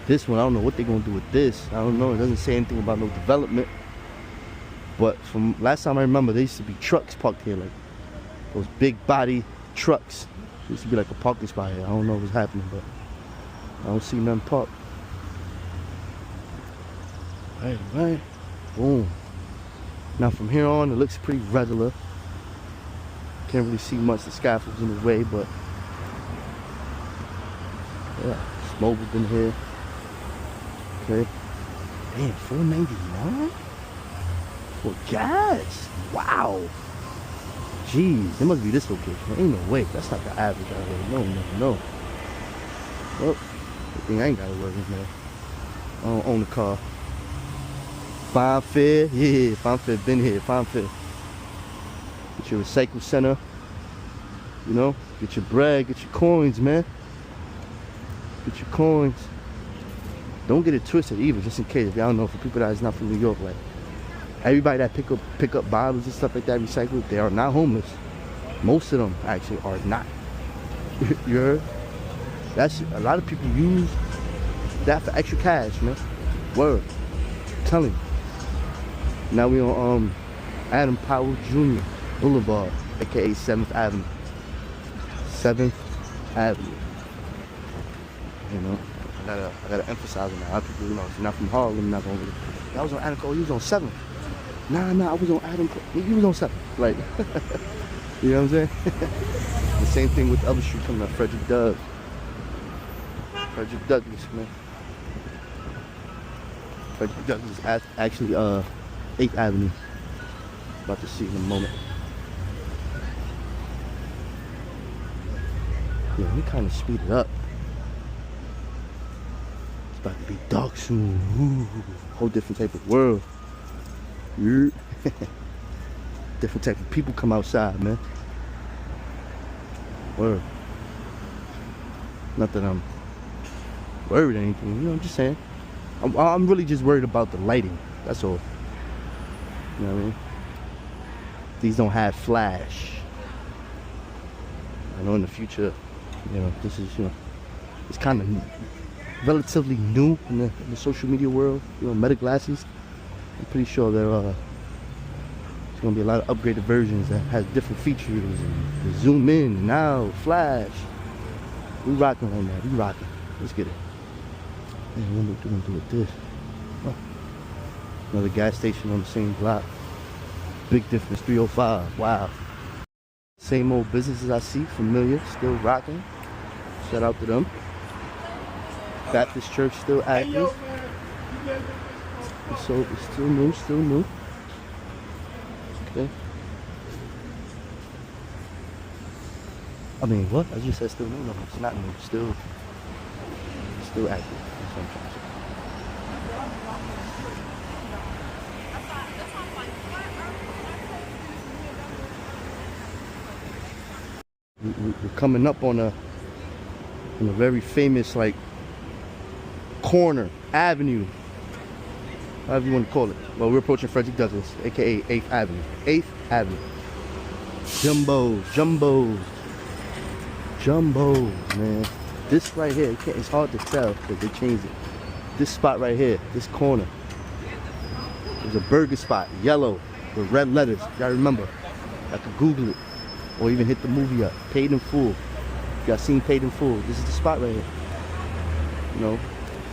This one, I don't know what they're gonna do with this. I don't know. It doesn't say anything about no development. But from last time I remember, there used to be trucks parked here, like those big body trucks. There used to be like a parking spot here. I don't know what's happening, but I don't see none parked. Right. Boom. Now from here on, it looks pretty regular. Can't really see much. The scaffold's in the way, but yeah, Mobile been here. Okay. Damn, $4.99 for gas. Wow. Jeez, it must be this location. Ain't no way. That's not the average out here. No, no, no. Well, good thing I ain't got to work in there. I don't own the car. Fine Fair. Yeah, Fine Fair been here. Fine Fair. Get your recycle center. You know, get your bread, get your coins, man. Get your coins. Don't get it twisted either, just in case. If y'all don't know, for people that is not from New York, like everybody that pick up bottles and stuff like that, recycled, they are not homeless. Most of them actually are not. You heard? That's a lot of people use that for extra cash, man. Word. I'm telling you. Now we on Adam Powell Jr. Boulevard, aka 7th Avenue. 7th Avenue. You know, I gotta emphasize on that. A lot of people, you know, if you're not from Harlem, you're not gonna get it. I was on Adam Cole, you was on 7th. Nah, I was on Adam Cole, you was on 7th. Like, you know what I'm saying? The same thing with the other street coming up, Frederick Douglass. Frederick Douglass, man. Frederick Douglass is actually 8th Avenue. About to see in a moment. Yeah, let me kind of speed it up. It's about to be dark soon. Ooh, whole different type of world. Yeah. Different type of people come outside, man. Word. Not that I'm worried or anything, you know, I'm just saying. I'm really just worried about the lighting. That's all. You know what I mean? These don't have flash. I know in the future, you know, this is, you know, it's kind of relatively new in the social media world. You know, Meta glasses. I'm pretty sure there's gonna be a lot of upgraded versions that has different features and zoom in now, flash. We rocking on that. We rocking. Let's get it. Man, what are we gonna do with this? Oh. Another gas station on the same block. Big difference, 305. Wow. Same old businesses I see, familiar, still rocking. Shout out to them. Baptist church still active. So it's still new, still new. Okay. I mean, what? I just said still new. No, it's not new. Still active. That's what I'm trying to say. We're coming up on a very famous, like, corner, avenue, however you want to call it. Well, we're approaching Frederick Douglass, aka 8th Avenue. 8th Avenue. Jumbos, man. This right here, it's hard to tell because they changed it. This spot right here, this corner, there's a burger spot, yellow, with red letters. Y'all remember? I could Google it. Or even hit the movie up, Paid in Full. If y'all seen Paid in Full, this is the spot right here. You know,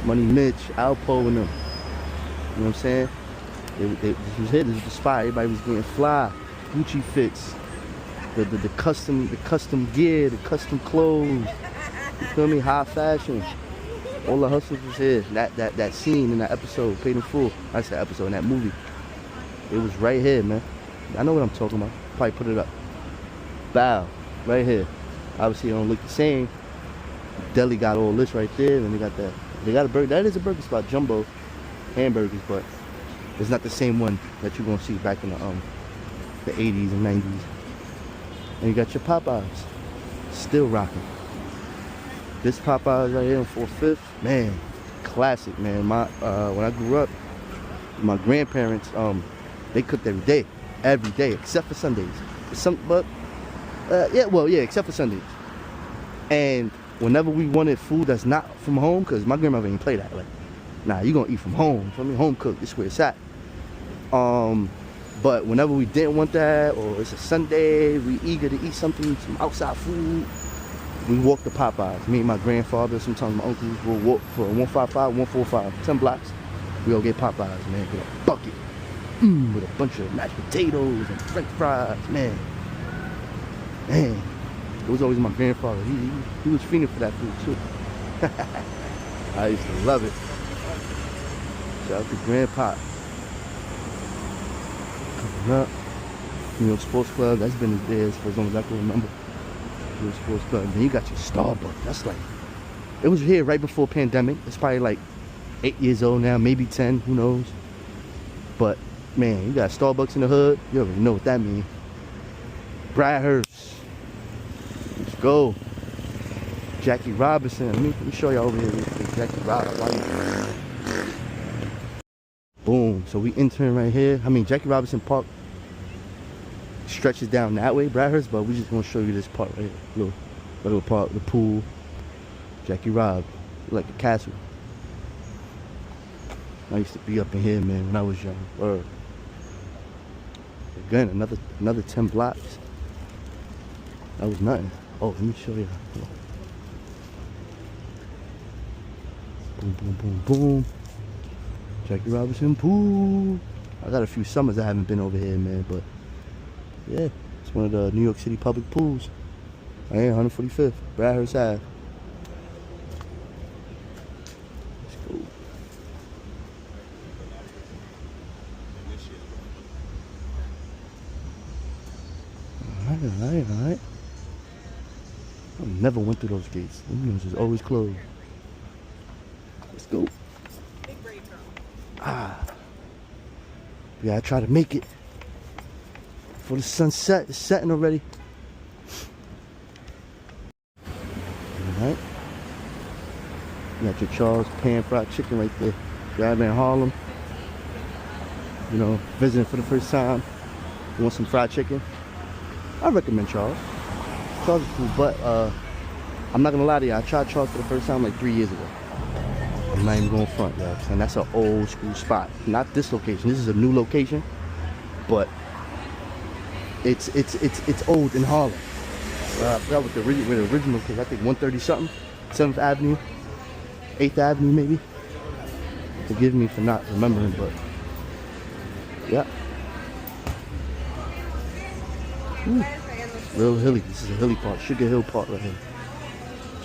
Money Mitch, Alpo and them. You know what I'm saying? This was here, this was the spot. Everybody was getting fly, Gucci fits, the custom gear, the custom clothes. You feel me? High fashion. All the hustlers was here. That scene in that episode, Paid in Full. I said episode in that movie. It was right here, man. I know what I'm talking about. Probably put it up. Bow, right here. Obviously it don't look the same. Deli got all this right there, and they got a burger. That is a burger spot, Jumbo hamburgers, but it's not the same one that you're gonna see back in the 80s and 90s. And you got your Popeyes, still rocking. This Popeyes right here on 4th, man, classic, man. When I grew up, my grandparents, they cooked every day, except for Sundays. Except for Sundays. And whenever we wanted food that's not from home, because my grandmother didn't play that. Like, nah, you gonna eat from home. Feel me? Home cooked. This is where it's at. But whenever we didn't want that, or it's a Sunday, we eager to eat some outside food, we walk to Popeyes. Me and my grandfather, sometimes my uncles, will walk for 155, 145, 10 blocks. We go get Popeyes, man. Get a bucket. With a bunch of mashed potatoes and French fries, man. It was always my grandfather. He was fiending for that food too. I used to love it. Shout out to Grandpa. Coming up. New York Sports Club, that's been there for as long as I can remember. New York Sports Club. Then you got your Starbucks. That's like, it was here right before pandemic. It's probably like 8 years old now, maybe 10, who knows. But man, you got Starbucks in the hood. You already know what that means. Bradhurst. Let's go. Jackie Robinson. Let me show y'all over here. Jackie Robinson. Boom. So we entering right here. I mean, Jackie Robinson Park stretches down that way, Bradhurst, but we just gonna show you this part right here. Little park, the pool. Jackie Rob. Like a castle. I used to be up in here, man, when I was young. Word. Again, another 10 blocks. That was nothing. Oh, let me show you. Boom, boom, boom, boom. Jackie Robinson pool. I got a few summers I haven't been over here, man, but yeah, it's one of the New York City public pools. Right here, 145th, Bradhurst Ave. Let's go. Alright. I never went through those gates. Them was always closed. Let's go. Yeah, I try to make it for the sunset. It's setting already. Alright. You got your Charles pan fried chicken right there. You're out in Harlem. You know, visiting for the first time. You want some fried chicken? I recommend Charles. Charles is cool, but I'm not gonna lie to you. I tried Charles for the first time like 3 years ago. I'm not even going front, y'all. And that's an old school spot. Not this location. This is a new location, but it's old in Harlem. I forgot what the original was. I think 130 something, 7th Avenue, 8th Avenue maybe. Forgive me for not remembering, but yeah. Ooh. Real hilly. This is a hilly part. Sugar Hill Park right here.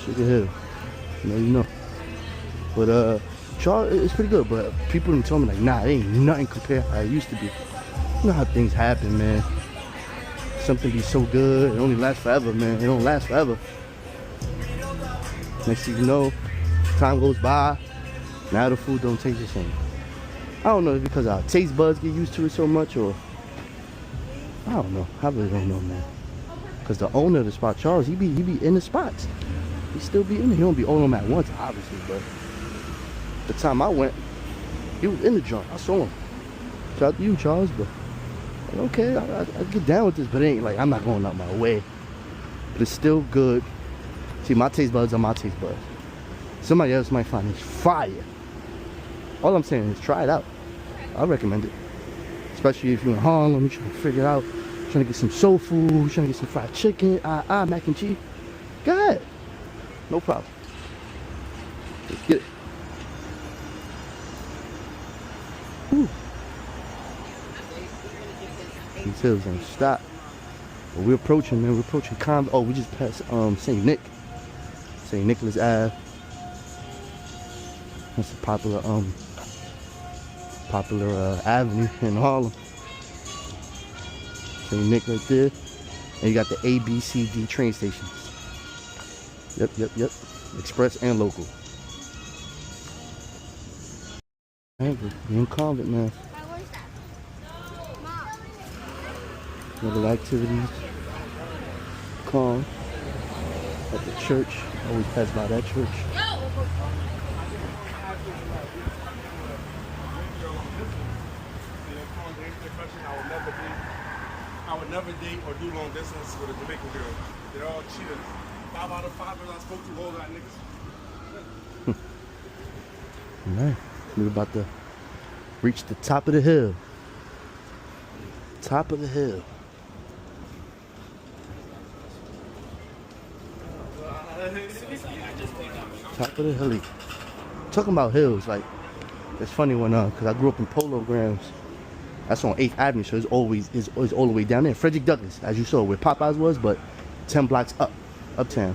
Sugar Hill. You know. But Charles, it's pretty good. But people done told me like, nah, it ain't nothing compared to how it used to be. You know how things happen, man. Something be so good, it only lasts forever, man. It don't last forever. Next thing you know, time goes by. Now the food don't taste the same. I don't know if it's because our taste buds get used to it so much, or I don't know. I really don't know, man. Because the owner of the spot, Charles, he be in the spots. He still be in there. He don't be owning them at once, obviously, but the time I went, he was in the joint. I saw him. Shout out to you, Charles, but okay, I get down with this, but it ain't like I'm not going out my way. But it's still good. See, my taste buds are my taste buds. Somebody else might find this fire. All I'm saying is try it out. I recommend it. Especially if you're in Harlem, you're trying to figure it out, trying to get some soul food, trying to get some fried chicken, mac and cheese. Go ahead. No problem. Let's get it. Whew. These hills don't stop. But we're approaching, man. We're approaching oh, we just passed St. Nicholas Ave. That's a popular avenue in Harlem. St. Nick right there. And you got the A, B, C, D train stations. Yep. Express and local. Angry. You in Convent, man. Little activities. Calm. At the church. Always pass by that church. I would never date or do long distance with a Jamaican girl. They're all cheaters. 5 out of 5 girls I spoke to, all got niggas. Alright, we're about to reach the top of the hill. Top of the hill. Top of the hilly. Talking about hills, like, it's funny when, cause I grew up in Polo Grounds. That's on 8th Avenue, so it's always all the way down there. Frederick Douglass, as you saw, where Popeyes was, but 10 blocks uptown.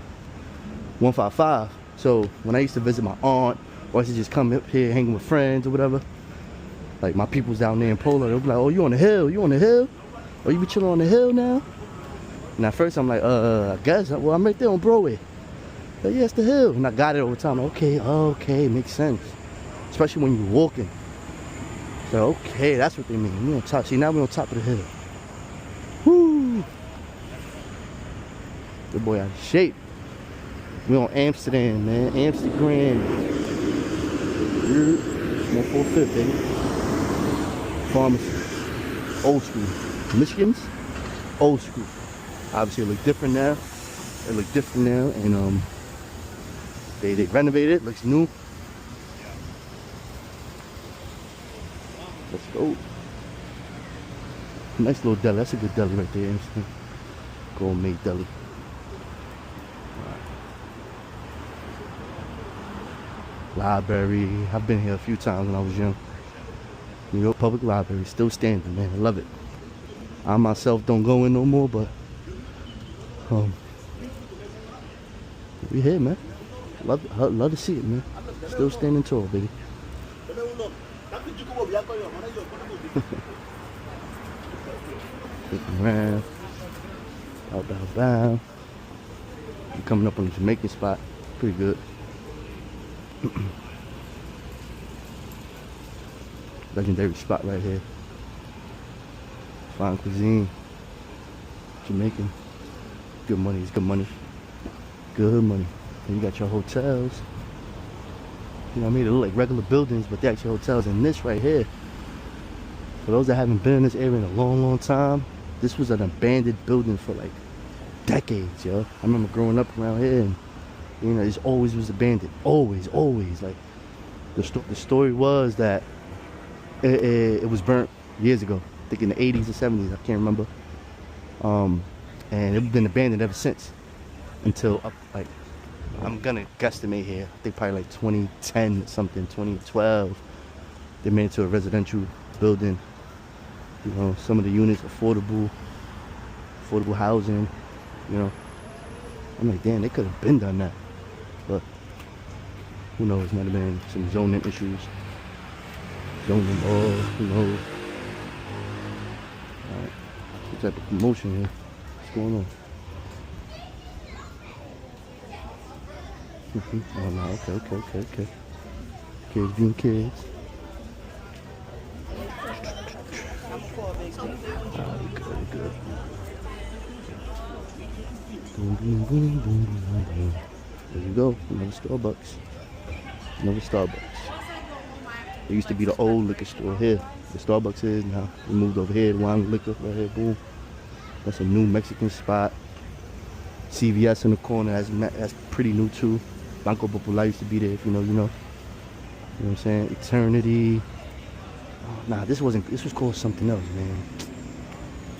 155. So when I used to visit my aunt Or I used to just come up here hanging with friends or whatever. Like my people's down there in Polo, they'll be like, oh, you on the hill? You on the hill? Oh, you be chilling on the hill now? And at first I'm like, I guess. Well, I'm right there on Broadway. But yeah, it's the hill. And I got it over time. Okay, makes sense. Especially when you're walking. So, okay, that's what they mean. We on top. See, now we're on top of the hill. Woo! Good boy out of shape. We on Amsterdam, man. Amsterdam. 145th, baby. Pharmacy. Old school. Michigan's? Old school. Obviously, it look different now. It look different now. And, they renovated it. Looks new. Let's go. Nice little deli. That's a good deli right there. Amsterdam. Gourmet deli. Library. I've been here a few times when I was young. New York Public Library. Still standing, man. I love it. I myself don't go in no more, but we here, man. Love to see it, man. Still standing tall, baby. Looking around. Bow. I'm coming up on the Jamaican spot. Pretty good. Legendary spot right here. Fine cuisine. Jamaican. Good money. It's good money. Good money. And you got your hotels. You know what I mean? They look like regular buildings, but they're actually hotels. And this right here, for those that haven't been in this area in a long time, this was an abandoned building for like decades, yo. I remember growing up around here, and you know, it always was abandoned. Always. Like the story was that it was burnt years ago. I think in the 80s or 70s. I can't remember. And it's been abandoned ever since. Until like, I'm gonna guesstimate here. I think probably like 2010 or something, 2012. They made it to a residential building. You know, some of the units affordable housing. You know, I'm like, damn, they could have been done that. But who knows? Might have been some zoning issues. Zoning laws, who knows? Alright, what type of promotion here? What's going on? Oh no, okay. Kids being kids. Alright, good. Boom. There you go, another Starbucks. There used to be the old liquor store here. The Starbucks is now. We moved over here, wine liquor right here, boom. That's a new Mexican spot. CVS in the corner, that's pretty new too. Banco Popular used to be there, if you know, you know. You know what I'm saying? Eternity. Oh, nah, this was called something else, man.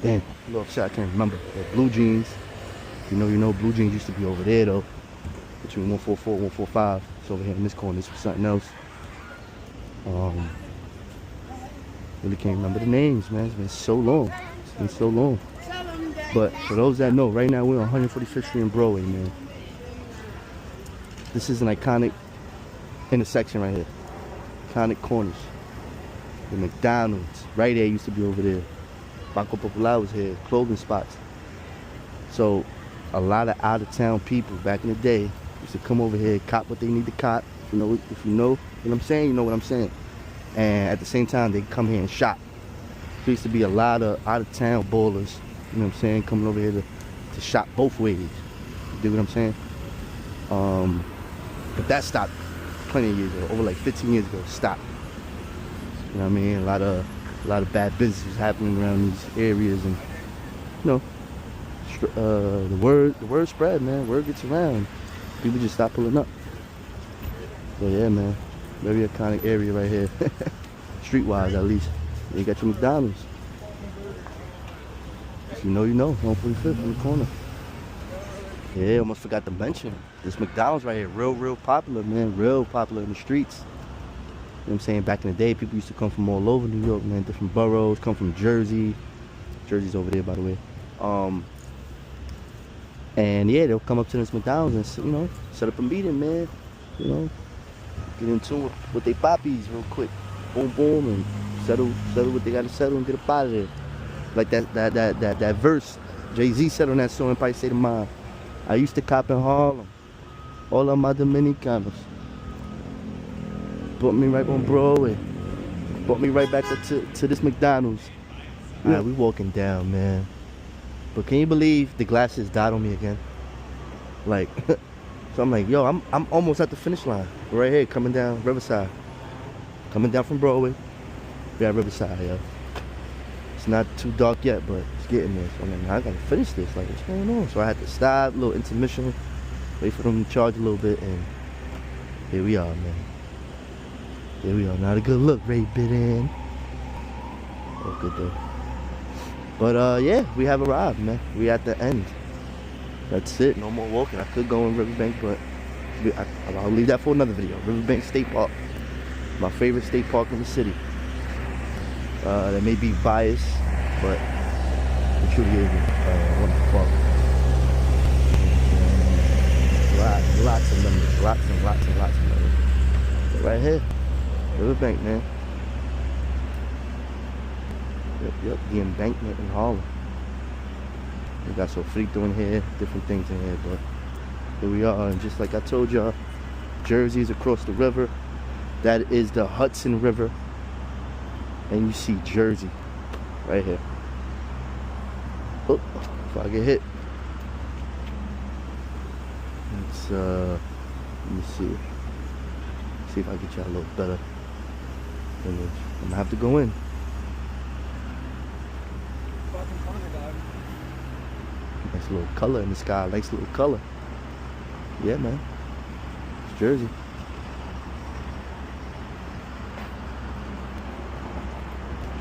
Damn, a little upset, I can't remember. Blue Jeans. If you know, Blue Jeans used to be over there though. Between 144 and 145. It's over here in this corner. This was something else. Really can't remember the names, man. It's been so long. But for those that know, right now we're on 145th Street in Broadway, man. This is an iconic intersection right here. Iconic corners. The McDonald's, right there used to be over there. Banco Popular was here. Clothing spots. So a lot of out-of-town people back in the day used to come over here, cop what they need to cop. You know, if you know what I'm saying, you know what I'm saying. And at the same time, they come here and shop. There used to be a lot of out-of-town ballers, you know what I'm saying, coming over here to shop both ways. You dig what I'm saying? But that stopped plenty of years ago, over like 15 years ago, it stopped. You know what I mean? A lot of bad business happening around these areas, and you know, the word spread, man. Word gets around. People just stop pulling up. So yeah, man, very iconic area right here, streetwise at least. And you got your McDonald's. If you know, you know. 145th in the corner. Yeah, almost forgot to mention this McDonald's right here. Real popular, man. Real popular in the streets. You know what I'm saying? Back in the day, people used to come from all over New York, man. Different boroughs, come from Jersey. Jersey's over there, by the way. And yeah, they'll come up to this McDonald's and, you know, set up a meeting, man. You know, get into it with their poppies real quick. Boom, boom, and settle what they gotta settle and get up out of there. Like that verse Jay-Z said on that song, Empire State of Mind. I used to cop in Harlem. All of my Dominicanos. Brought me right on Broadway. Brought me right back to this McDonald's. Alright, we walking down, man. But can you believe the glasses died on me again? Like, so I'm like, yo, I'm almost at the finish line. Right here, coming down Riverside. Coming down from Broadway. We're at Riverside, yo. It's not too dark yet, but it's getting there. So I'm like, I gotta finish this. Like, what's going on? So I had to stop, a little intermission, wait for them to charge a little bit, and here we are, man. Here we are. Not a good look, Ray bit in. Oh, good though. But yeah, we have arrived, man. We at the end. That's it. No more walking. I could go in Riverbank, but I'll leave that for another video. Riverbank State Park, my favorite state park in the city. That may be biased, but it truly is one of the park. Lots of numbers, lots of numbers. But right here, Riverbank, man. Yep, the embankment in Harlem. We got some frito in here, different things in here, but here we are. And just like I told y'all, Jersey's across the river. That is the Hudson River. And you see Jersey right here. Oh, if I get hit. Let's let me see. See if I get y'all a little better image. I'm gonna have to go in. Nice little color in the sky, nice little color. Yeah, man. It's Jersey.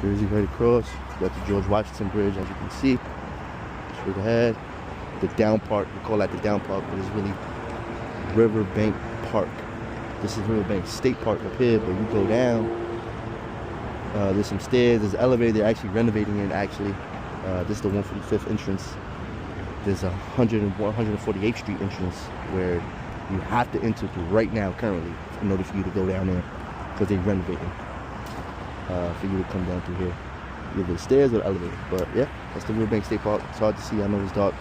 Jersey right across. Got the George Washington Bridge, as you can see. Straight ahead. The down part, we call that the down park, but it's really Riverbank Park. This is Riverbank State Park up here, but you go down. There's some stairs, there's an elevator. They're actually renovating it, actually. This is the 145th entrance. There's a 148th Street entrance where you have to enter through right now, currently, in order for you to go down there, because they're renovating. For you to come down through here, either the stairs or the elevator. But yeah, that's the Riverbank State Park. It's hard to see, I know it's dark,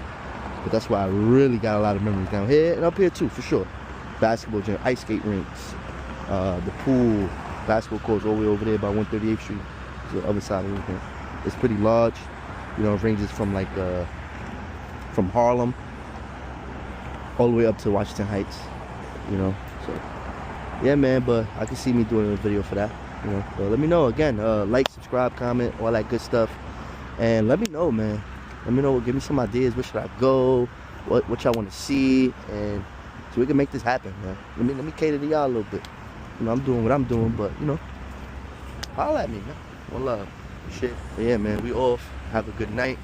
but that's why I really got a lot of memories down here and up here too, for sure. Basketball gym, ice skate rinks, the pool, basketball courts all the way over there by 138th Street, the other side of everything. It's pretty large, you know. It ranges from like from Harlem all the way up to Washington Heights, you know. So yeah, man. But I can see me doing a video for that. You know, so let me know again. Like, subscribe, comment, all that good stuff, and let me know, man. Let me know. Give me some ideas. Where should I go? What y'all want to see, and so we can make this happen, man. Let me cater to y'all a little bit. You know, I'm doing what I'm doing, but you know, holla at me, man. One love, shit. But yeah, man. We off. Have a good night.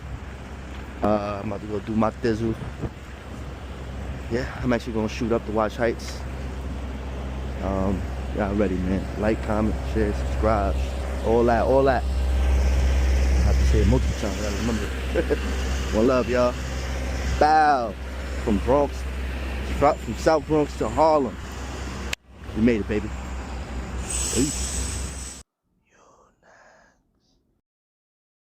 I'm about to go do my thizzle. Yeah, I'm actually gonna shoot up the Watch Heights. Y'all ready, man. Like, comment, share, subscribe. All that. I have to say it multiple times, I gotta remember. One love, y'all. Bow. From South Bronx to Harlem. We made it, baby.